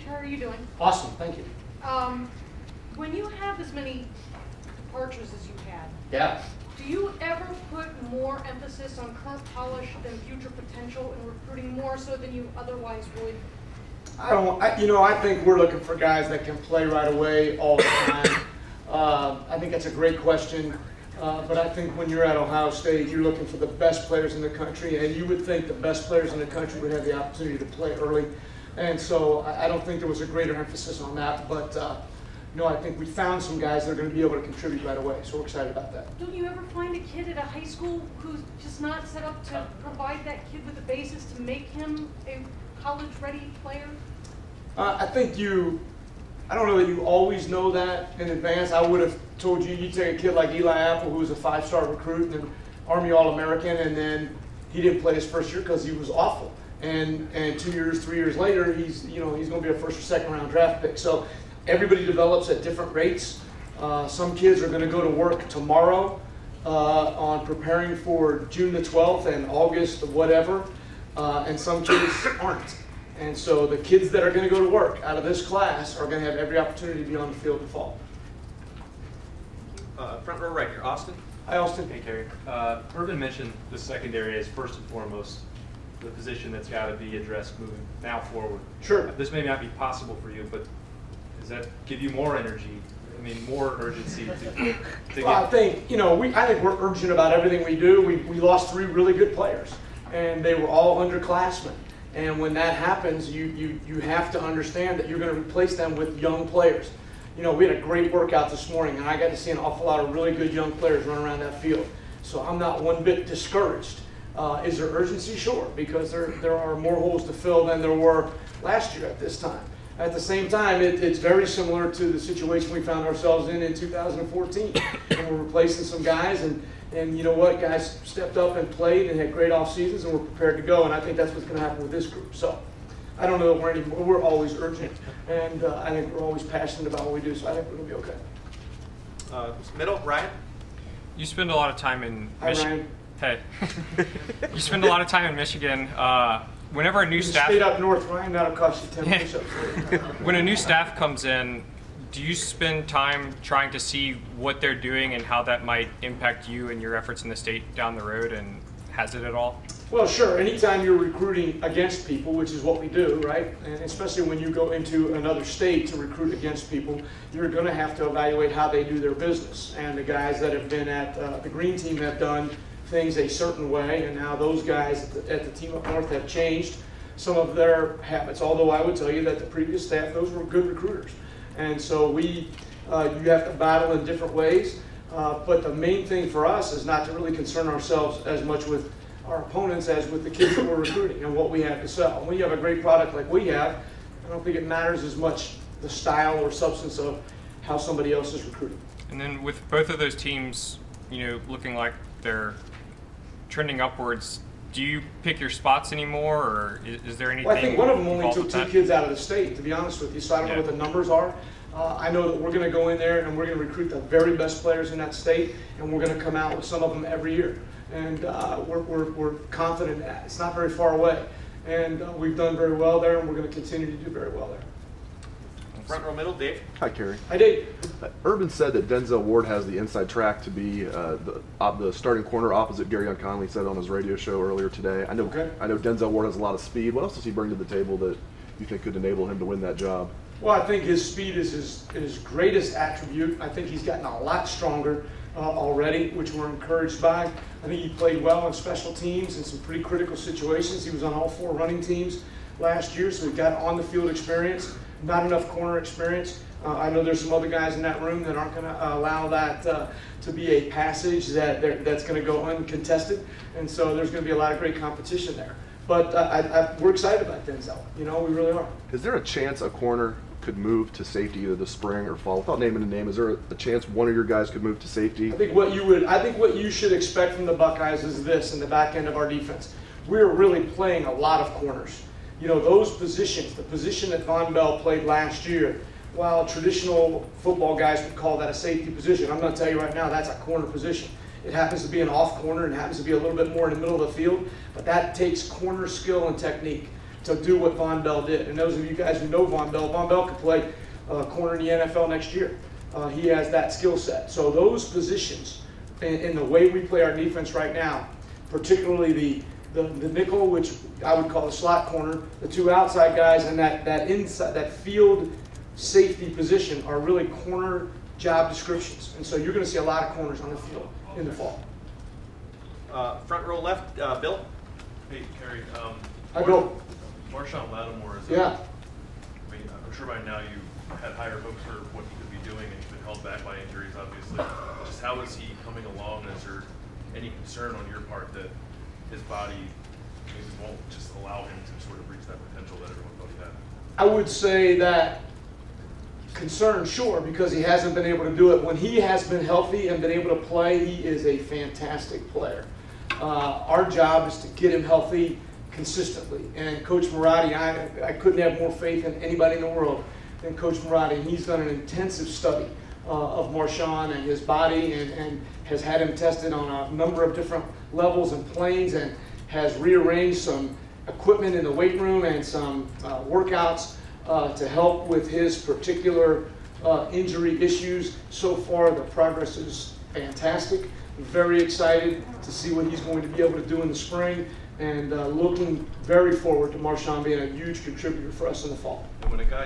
How are you doing? Awesome, thank you. When you have as many departures as you had, Yeah. do you ever put more emphasis on current polish than future potential in recruiting more so than you otherwise would? I think we're looking for guys that can play right away all the time. I think that's a great question. But I think when you're at Ohio State, you're looking for the best players in the country, and you would think the best players in the country would have the opportunity to play early. And so I don't think there was a greater emphasis on that. But no, I think we found some guys that are going to be able to contribute right away. So we're excited about that. Don't you ever find a kid at a high school who's just not set up to provide that kid with the basis to make him a college-ready player? I don't know that you always know that in advance. I would have told you, you take a kid like Eli Apple, who was a 5-star recruit and an Army All-American, and then he didn't play his first year because he was awful. And 2 years, 3 years later, he's going to be a first or second round draft pick. So everybody develops at different rates. Some kids are going to go to work tomorrow on preparing for June the 12th and August of whatever, and some kids aren't. And so the kids that are going to go to work out of this class are going to have every opportunity to be on the field in the fall. Front row right here, Austin. Hi, Austin. Hey, Kerry. Urban mentioned the secondary as first and foremost the position that's got to be addressed moving now forward. Sure. This may not be possible for you, but does that give you more energy? I mean, more urgency to Well, I think we're urgent about everything we do. We lost 3 really good players, and they were all underclassmen. And when that happens, you have to understand that you're going to replace them with young players. We had a great workout this morning, and I got to see an awful lot of really good young players run around that field. So I'm not one bit discouraged. Is there urgency? Sure, because there are more holes to fill than there were last year at this time. At the same time, it's very similar to the situation we found ourselves in 2014. And we're replacing some guys, and you know what? Guys stepped up and played and had great off seasons, and we're prepared to go. And I think that's what's going to happen with this group. So I don't know that we're always urgent, and I think we're always passionate about what we do. So I think we're going to be okay. Middle, Ryan. You spend a lot of time in Hi, Ryan. Hey. You spend a lot of time in Michigan. Whenever a new staff Stayed up north, Ryan. That'll cost you 10 push-ups. when a new staff comes in, do you spend time trying to see what they're doing and how that might impact you and your efforts in the state down the road, and has it at all? Well, sure. Anytime you're recruiting against people, which is what we do, right? And especially when you go into another state to recruit against people, you're going to have to evaluate how they do their business. And the guys that have been at the green team have done things a certain way, and now those guys at the team up north have changed some of their habits. Although I would tell you that the previous staff, those were good recruiters. And so you have to battle in different ways. But the main thing for us is not to really concern ourselves as much with our opponents as with the kids that we're recruiting and what we have to sell. When you have a great product like we have, I don't think it matters as much the style or substance of how somebody else is recruiting. And then with both of those teams, looking like they're trending upwards, do you pick your spots anymore, or is there anything? Well, I think one of them only involved took with 2 that? kids out of the state, to be honest with you, so I don't know what the numbers are. I know that we're going to go in there and we're going to recruit the very best players in that state, and we're going to come out with some of them every year. And we're confident in that. It's not very far away. And we've done very well there, and we're going to continue to do very well there. Front row middle, Dave. Hi, Kerry. Hi, Dave. Urban said that Denzel Ward has the inside track to be the starting corner opposite Gary Conley said on his radio show earlier today. I know Denzel Ward has a lot of speed. What else does he bring to the table that you think could enable him to win that job? Well, I think his speed is his greatest attribute. I think he's gotten a lot stronger already, which we're encouraged by. I think he played well on special teams in some pretty critical situations. He was on all 4 running teams last year, so he got on the field experience. Not enough corner experience. I know there's some other guys in that room that aren't going to allow that to be a passage that's going to go uncontested, and so there's going to be a lot of great competition there. But we're excited about Denzel. We really are. Is there a chance a corner could move to safety either this spring or fall? Without naming a name, is there a chance one of your guys could move to safety? I think what you should expect from the Buckeyes is this in the back end of our defense. We're really playing a lot of corners. Those positions, the position that Von Bell played last year, while traditional football guys would call that a safety position, I'm going to tell you right now that's a corner position. It happens to be an off corner and happens to be a little bit more in the middle of the field, but that takes corner skill and technique to do what Von Bell did. And those of you guys who know Von Bell could play corner in the NFL next year. He has that skill set. So those positions, in the way we play our defense right now, particularly the nickel, which I would call a slot corner, the two outside guys, and that inside, that field safety position are really corner job descriptions. And so you're going to see a lot of corners on the field in the fall. Front row left, Bill. Hey, Kerry. I go. Marshawn Lattimore is Yeah. I mean, I'm sure by now you had higher hopes for what he could be doing, and he's been held back by injuries, obviously. Just how is he coming along? Is there any concern on your part that his body maybe won't just allow him to sort of reach that potential that everyone thought he had? I would say that concern, sure, because he hasn't been able to do it. When he has been healthy and been able to play, he is a fantastic player. Our job is to get him healthy consistently. And Coach Marotti, I couldn't have more faith in anybody in the world than Coach Marotti. He's done an intensive study of Marshawn and his body, and has had him tested on a number of different levels and planes, and has rearranged some equipment in the weight room and some workouts to help with his particular injury issues. So far, the progress is fantastic. Very excited to see what he's going to be able to do in the spring, and looking very forward to Marshawn being a huge contributor for us in the fall. And when a guy